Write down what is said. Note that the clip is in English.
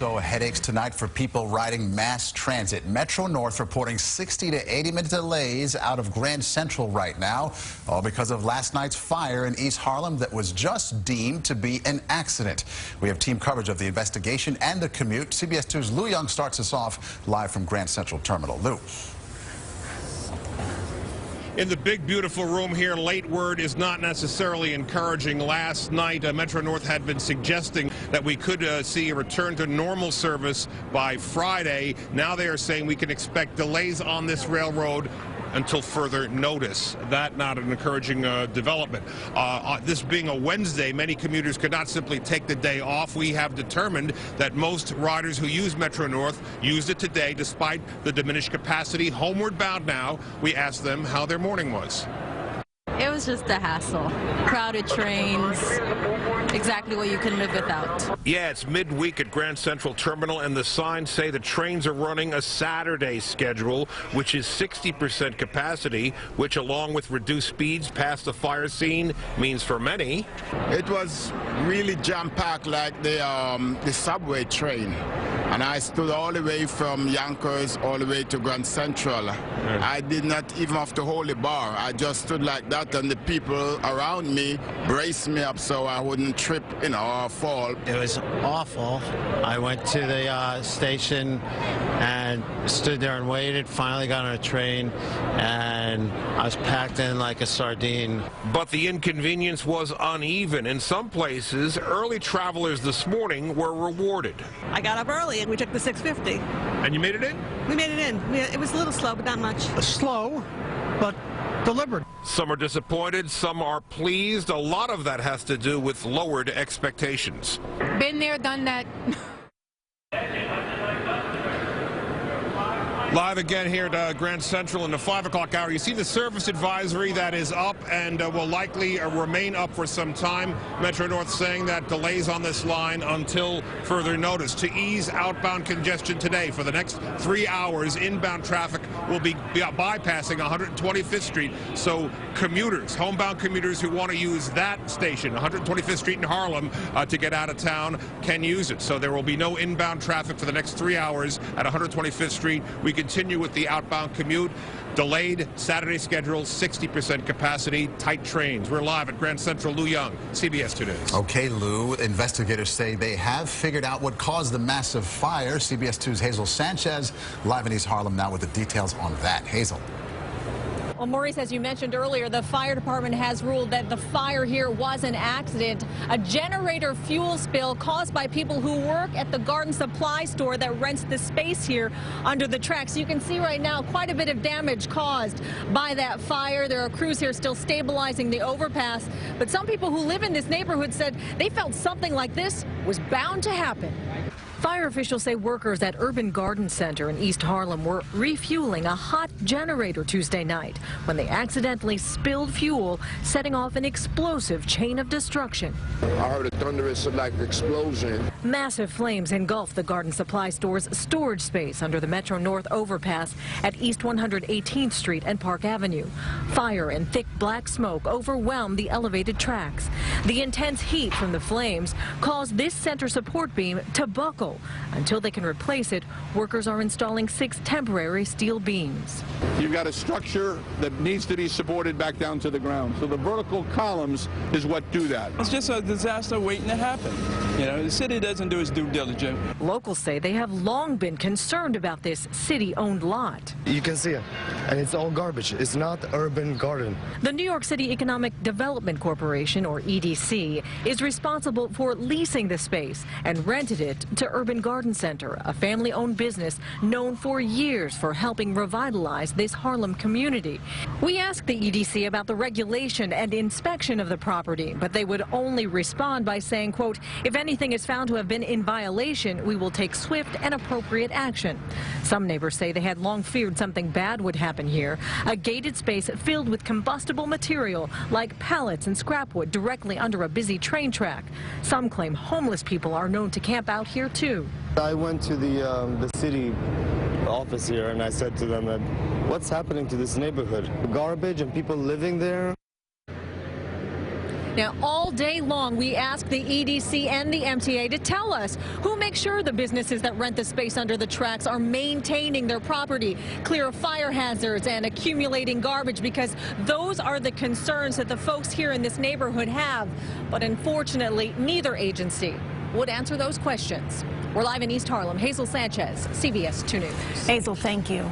So headaches tonight for people riding mass transit. Metro North reporting 60 to 80-minute delays out of Grand Central right now, all because of last night's fire in East Harlem that was just deemed to be an accident. We have team coverage of the investigation and the commute. CBS 2's Lou Young starts us off live from Grand Central Terminal. Lou. In the big, beautiful room here, late word is not necessarily encouraging. Last night, Metro North had been suggesting that we could see a return to normal service by Friday. Now they are saying we can expect delays on this railroad until further notice. That not an encouraging development. This being a Wednesday, many commuters could not simply take the day off. We have determined that most riders who use Metro North used it today despite the diminished capacity. Homeward bound now, we asked them how their morning was. It was just a hassle. Crowded trains, exactly what you can live without. Yeah, it's midweek at Grand Central Terminal, and the signs say the trains are running a Saturday schedule, which is 60% capacity, which along with reduced speeds past the fire scene means for many. It was really jam-packed like the subway train. And I stood all the way from Yonkers all the way to Grand Central. I did not even have to hold the bar. I just stood like that, and the people around me braced me up so I wouldn't trip, or fall. It was awful. I went to the station and stood there and waited. Finally got on a train, and I was packed in like a sardine. But the inconvenience was uneven. In some places, early travelers this morning were rewarded. I got up early and we took the 650. And you made it in? We made it in. It was a little slow, but not much. Slow, but deliberate. Some are disappointed, some are pleased. A lot of that has to do with lowered expectations. Been there, done that. Live again here at Grand Central in the 5 o'clock hour. You see the service advisory that is up and will likely remain up for some time. Metro North saying that delays on this line until further notice. To ease outbound congestion today for the next 3 hours, inbound traffic will be bypassing 125th Street. So commuters, homebound commuters who want to use that station, 125th Street in Harlem, to get out of town can use it. So there will be no inbound traffic for the next 3 hours at 125th Street. We continue with the outbound commute. Delayed Saturday schedule, 60% capacity, tight trains. We're live at Grand Central. Lou Young, CBS 2 News. Okay, Lou. Investigators say they have figured out what caused the massive fire. CBS 2's Hazel Sanchez live in East Harlem now with the details on that. Hazel. Well, Maurice, as you mentioned earlier, the fire department has ruled that the fire here was an accident, a generator fuel spill caused by people who work at the garden supply store that rents the space here under the tracks. You can see right now quite a bit of damage caused by that fire. There are crews here still stabilizing the overpass, but some people who live in this neighborhood said they felt something like this was bound to happen. Fire officials say workers at Urban Garden Center in East Harlem were refueling a hot generator Tuesday night when they accidentally spilled fuel, setting off an explosive chain of destruction. I heard a thunderous explosion. Massive flames engulfed the garden supply store's storage space under the Metro North overpass at East 118th Street and Park Avenue. Fire and thick black smoke overwhelmed the elevated tracks. The intense heat from the flames caused this center support beam to buckle. Until they can replace it, workers are installing 6 temporary steel beams. You've got a structure that needs to be supported back down to the ground. So the vertical columns is what do that. It's just a disaster waiting to happen. The city doesn't do its due diligence. Locals say they have long been concerned about this city-owned lot. You can see it, and it's all garbage. It's not urban garden. The New York City Economic Development Corporation, or EDC, is responsible for leasing the space and rented it to Urban Garden Center, a family-owned business known for years for helping revitalize this Harlem community. We asked the EDC about the regulation and inspection of the property, but they would only respond by saying, quote, if anything is found to have been in violation, we will take swift and appropriate action. Some neighbors say they had long feared something bad would happen here, a gated space filled with combustible material like pallets and scrap wood directly under a busy train track. Some claim homeless people are known to camp out here too. I went to the city office here and I said to them that what's happening to this neighborhood? Garbage and people living there. Now, all day long, we ask the EDC and the MTA to tell us who makes sure the businesses that rent the space under the tracks are maintaining their property, clear of fire hazards and accumulating garbage, because those are the concerns that the folks here in this neighborhood have. But unfortunately, neither agency would answer those questions. We're live in East Harlem. Hazel Sanchez, CBS 2 News. Hazel, thank you.